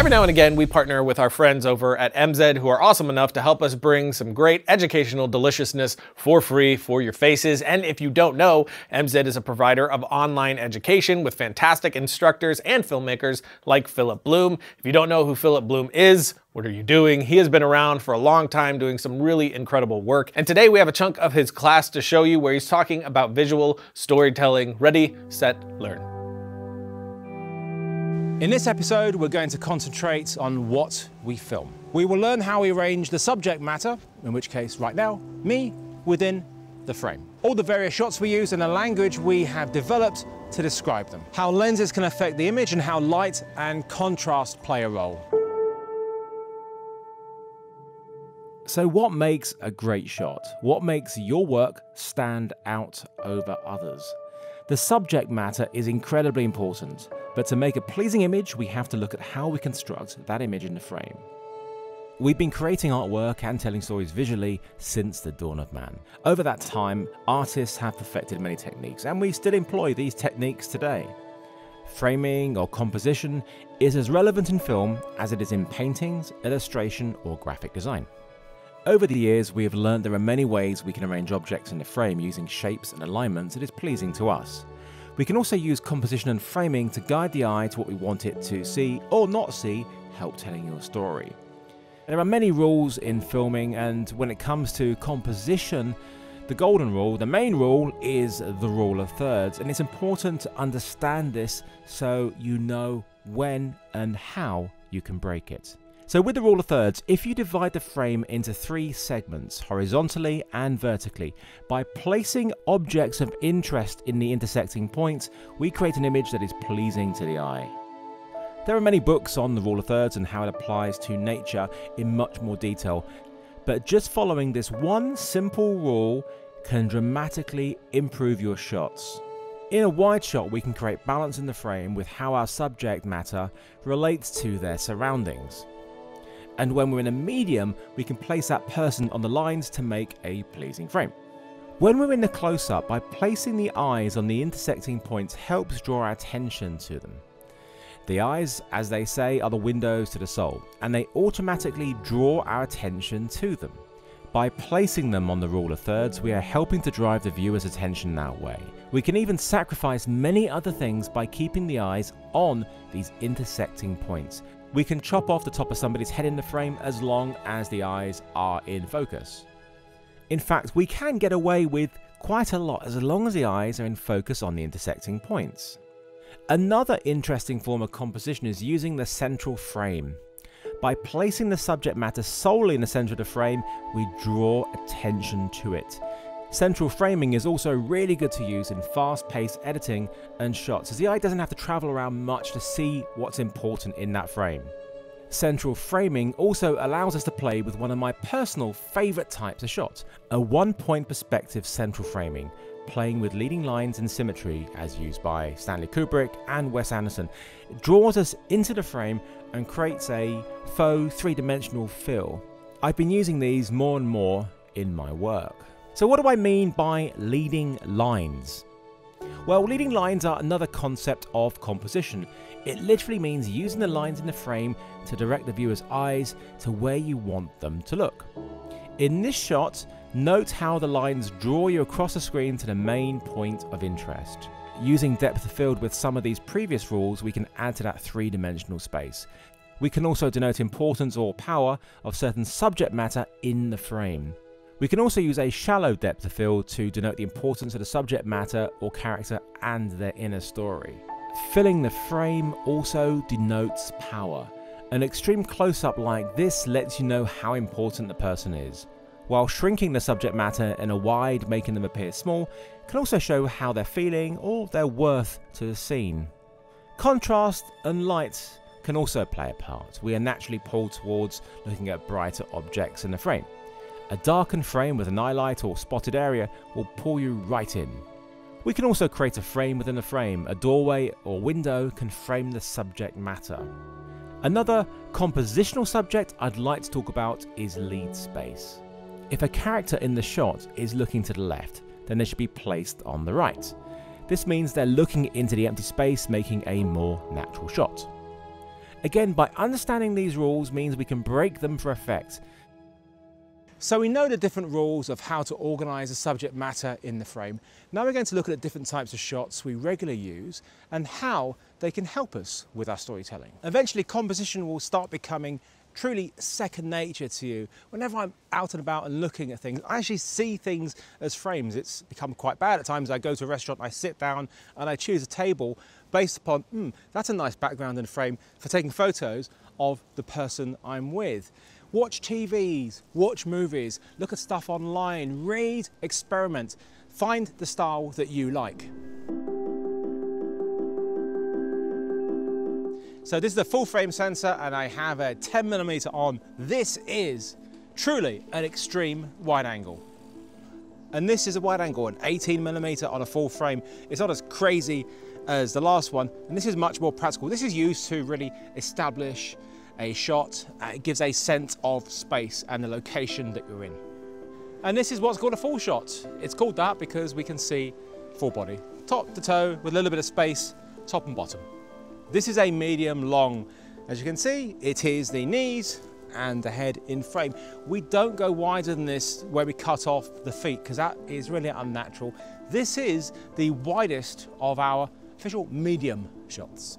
Every now and again, we partner with our friends over at MZ who are awesome enough to help us bring some great educational deliciousness for free for your faces. And if you don't know, MZ is a provider of online education with fantastic instructors and filmmakers like Philip Bloom. If you don't know who Philip Bloom is, what are you doing? He has been around for a long time doing some really incredible work. And today we have a chunk of his class to show you where he's talking about visual storytelling. Ready, set, learn. In this episode, we're going to concentrate on what we film. We will learn how we arrange the subject matter, in which case right now, me, within the frame. All the various shots we use and the language we have developed to describe them. How lenses can affect the image and how light and contrast play a role. So what makes a great shot? What makes your work stand out over others? The subject matter is incredibly important, but to make a pleasing image, we have to look at how we construct that image in the frame. We've been creating artwork and telling stories visually since the dawn of man. Over that time, artists have perfected many techniques, and we still employ these techniques today. Framing or composition is as relevant in film as it is in paintings, illustration, or graphic design. Over the years, we have learned there are many ways we can arrange objects in the frame using shapes and alignments that is pleasing to us. We can also use composition and framing to guide the eye to what we want it to see or not see, help telling your story. There are many rules in filming, and when it comes to composition, the golden rule, the main rule, is the rule of thirds, and it's important to understand this so you know when and how you can break it. So with the rule of thirds, if you divide the frame into 3 segments, horizontally and vertically, by placing objects of interest in the intersecting points, we create an image that is pleasing to the eye. There are many books on the rule of thirds and how it applies to nature in much more detail, but just following this one simple rule can dramatically improve your shots. In a wide shot, we can create balance in the frame with how our subject matter relates to their surroundings. And when we're in a medium, we can place that person on the lines to make a pleasing frame. When we're in the close-up, by placing the eyes on the intersecting points helps draw our attention to them. The eyes, as they say, are the windows to the soul, and they automatically draw our attention to them. By placing them on the rule of thirds, we are helping to drive the viewer's attention that way. We can even sacrifice many other things by keeping the eyes on these intersecting points. We can chop off the top of somebody's head in the frame as long as the eyes are in focus. In fact, we can get away with quite a lot as long as the eyes are in focus on the intersecting points. Another interesting form of composition is using the central frame. By placing the subject matter solely in the center of the frame, we draw attention to it. Central framing is also really good to use in fast-paced editing and shots, as the eye doesn't have to travel around much to see what's important in that frame. Central framing also allows us to play with one of my personal favorite types of shots, a one-point perspective central framing, playing with leading lines and symmetry as used by Stanley Kubrick and Wes Anderson. It draws us into the frame and creates a faux three-dimensional feel. I've been using these more and more in my work. So what do I mean by leading lines? Well, leading lines are another concept of composition. It literally means using the lines in the frame to direct the viewer's eyes to where you want them to look. In this shot, note how the lines draw you across the screen to the main point of interest. Using depth of field with some of these previous rules, we can add to that three-dimensional space. We can also denote importance or power of certain subject matter in the frame. We can also use a shallow depth of field to denote the importance of the subject matter or character and their inner story. Filling the frame also denotes power. An extreme close-up like this lets you know how important the person is, while shrinking the subject matter in a wide, making them appear small, can also show how they're feeling or their worth to the scene. Contrast and light can also play a part. We are naturally pulled towards looking at brighter objects in the frame. A darkened frame with an eye light or spotted area will pull you right in. We can also create a frame within a frame. A doorway or window can frame the subject matter. Another compositional subject I'd like to talk about is lead space. If a character in the shot is looking to the left, then they should be placed on the right. This means they're looking into the empty space, making a more natural shot. Again, by understanding these rules means we can break them for effect. So we know the different rules of how to organise the subject matter in the frame. Now we're going to look at the different types of shots we regularly use and how they can help us with our storytelling. Eventually, composition will start becoming truly second nature to you. Whenever I'm out and about and looking at things, I actually see things as frames. It's become quite bad at times. I go to a restaurant, I sit down and I choose a table based upon, that's a nice background and frame for taking photos of the person I'm with. Watch TVs, watch movies, look at stuff online, read, experiment, find the style that you like. So this is a full frame sensor and I have a 10mm on. This is truly an extreme wide angle. And this is a wide angle, an 18mm on a full frame. It's not as crazy as the last one, and this is much more practical. This is used to really establish a shot. It gives a sense of space and the location that you're in. And this is what's called a full shot. It's called that because we can see full body, top to toe with a little bit of space, top and bottom. This is a medium long. As you can see, it is the knees and the head in frame. We don't go wider than this where we cut off the feet because that is really unnatural. This is the widest of our official medium shots.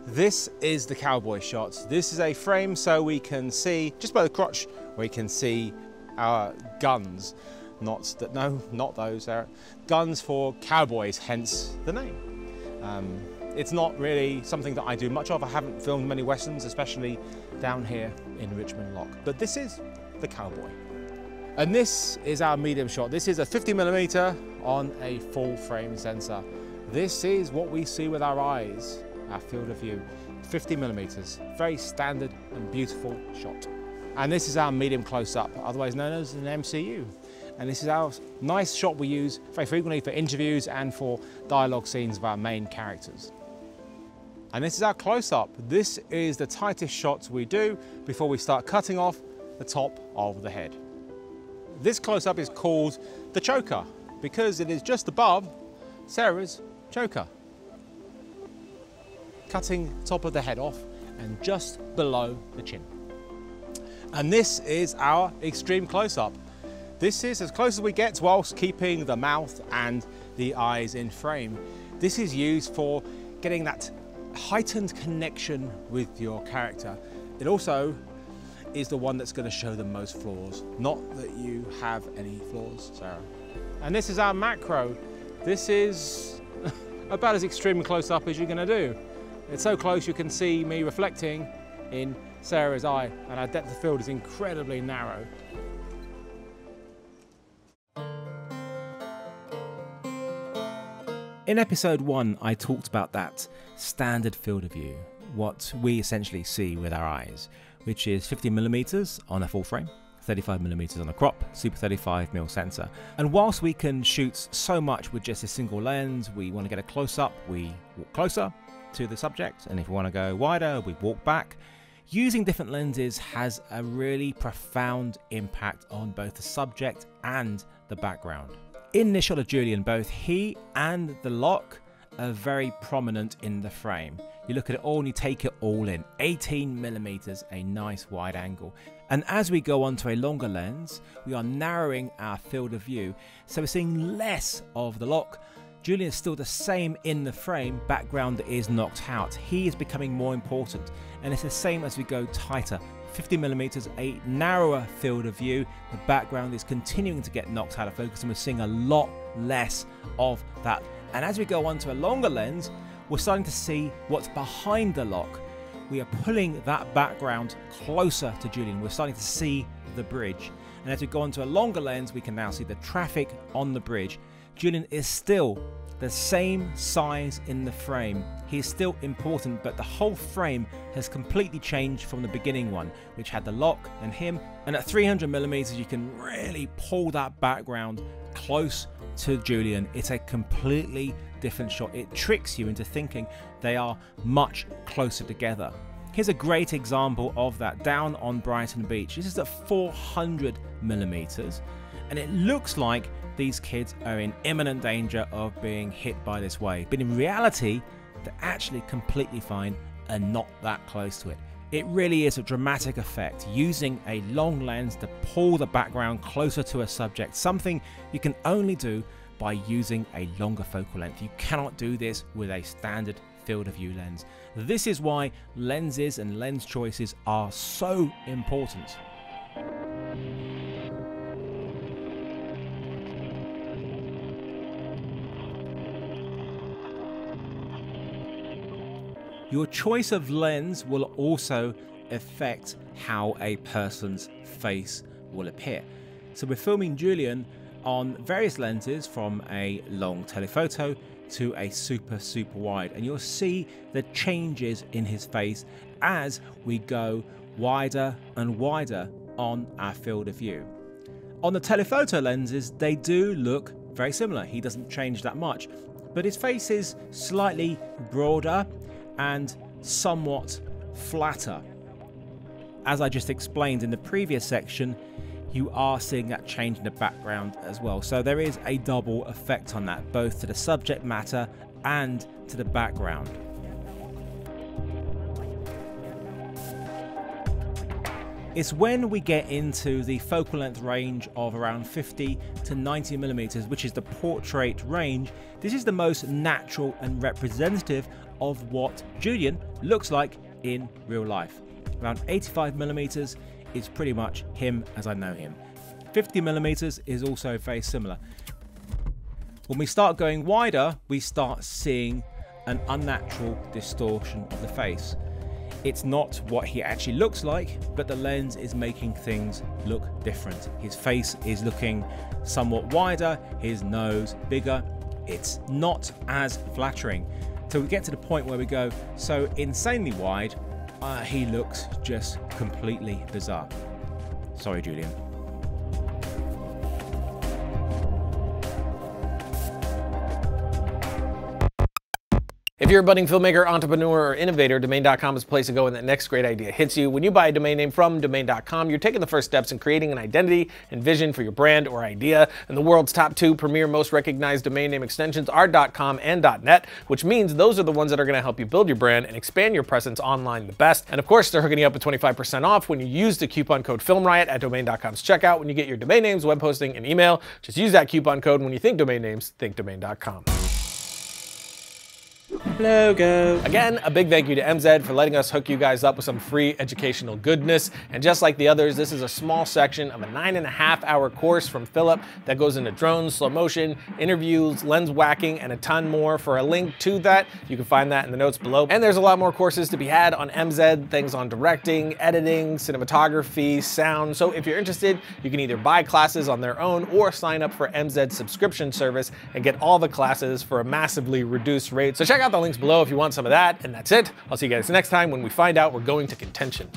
This is the cowboy shot. This is a frame so we can see, just by the crotch, we can see our guns. Not those, guns for cowboys, hence the name. It's not really something that I do much of. I haven't filmed many westerns, especially down here in Richmond Lock. But this is the cowboy. And this is our medium shot. This is a 50mm on a full frame sensor. This is what we see with our eyes. Our field of view, 50mm, very standard and beautiful shot. And this is our medium close-up, otherwise known as an MCU. And this is our nice shot we use very frequently for interviews and for dialogue scenes of our main characters. And this is our close-up. This is the tightest shots we do before we start cutting off the top of the head. This close-up is called the choker because it is just above Sarah's choker, cutting top of the head off and just below the chin. And this is our extreme close-up. This is as close as we get whilst keeping the mouth and the eyes in frame. This is used for getting that heightened connection with your character. It also is the one that's going to show the most flaws. Not that you have any flaws, Sarah. And this is our macro. This is about as extreme close-up as you're going to do. It's so close you can see me reflecting in Sarah's eye, and our depth of field is incredibly narrow. In episode 1, I talked about that standard field of view, what we essentially see with our eyes, which is 50mm on a full frame, 35mm on a crop, super 35mm sensor. And whilst we can shoot so much with just a single lens, we want to get a close-up, we walk closer to the subject, and if we want to go wider, we walk back. Using different lenses has a really profound impact on both the subject and the background. In this shot of Julian, both he and the lock are very prominent in the frame. You look at it all and you take it all in. 18mm, a nice wide angle. And as we go on to a longer lens, we are narrowing our field of view, so we're seeing less of the lock. Julian is still the same in the frame, background is knocked out. He is becoming more important, and it's the same as we go tighter. 50mm, a narrower field of view, the background is continuing to get knocked out of focus and we're seeing a lot less of that. And as we go on to a longer lens, we're starting to see what's behind the lock. We are pulling that background closer to Julian. We're starting to see the bridge. And as we go on to a longer lens, we can now see the traffic on the bridge. Julian is still the same size in the frame. He is still important, but the whole frame has completely changed from the beginning one, which had the lock and him. And at 300mm, you can really pull that background close to Julian. It's a completely different shot. It tricks you into thinking they are much closer together. Here's a great example of that down on Brighton Beach. This is at 400mm, and it looks like these kids are in imminent danger of being hit by this wave. But in reality, they're actually completely fine and not that close to it. It really is a dramatic effect, using a long lens to pull the background closer to a subject, something you can only do by using a longer focal length. You cannot do this with a standard field of view lens. This is why lenses and lens choices are so important. Your choice of lens will also affect how a person's face will appear. So we're filming Julian on various lenses, from a long telephoto to a super wide, and you'll see the changes in his face as we go wider and wider on our field of view. On the telephoto lenses, they do look very similar. He doesn't change that much, but his face is slightly broader and somewhat flatter. As I just explained in the previous section, you are seeing that change in the background as well. So there is a double effect on that, both to the subject matter and to the background. It's when we get into the focal length range of around 50 to 90 millimeters, which is the portrait range. This is the most natural and representative of what Julian looks like in real life. Around 85 millimeters is pretty much him as I know him. 50 millimeters is also very similar. When we start going wider, we start seeing an unnatural distortion of the face. It's not what he actually looks like, but the lens is making things look different. His face is looking somewhat wider, his nose bigger. It's not as flattering. So we get to the point where we go so insanely wide, he looks just completely bizarre. Sorry, Julian. If you're a budding filmmaker, entrepreneur, or innovator, Domain.com is the place to go when that next great idea hits you. When you buy a domain name from Domain.com, you're taking the first steps in creating an identity and vision for your brand or idea. And the world's top two premier most recognized domain name extensions are .com and .net, which means those are the ones that are going to help you build your brand and expand your presence online the best. And of course, they're hooking you up with 25% off when you use the coupon code FilmRiot at Domain.com's checkout when you get your domain names, web hosting, and email. Just use that coupon code. When you think domain names, think Domain.com. Logo. Again, a big thank you to MZ for letting us hook you guys up with some free educational goodness. And just like the others, this is a small section of a 9.5-hour course from Philip that goes into drones, slow motion, interviews, lens whacking, and a ton more. For a link to that, you can find that in the notes below. And there's a lot more courses to be had on MZ, things on directing, editing, cinematography, sound. So if you're interested, you can either buy classes on their own or sign up for MZ's subscription service and get all the classes for a massively reduced rate. So check out the links below if you want some of that, and that's it. I'll see you guys next time when we find out we're going to contention.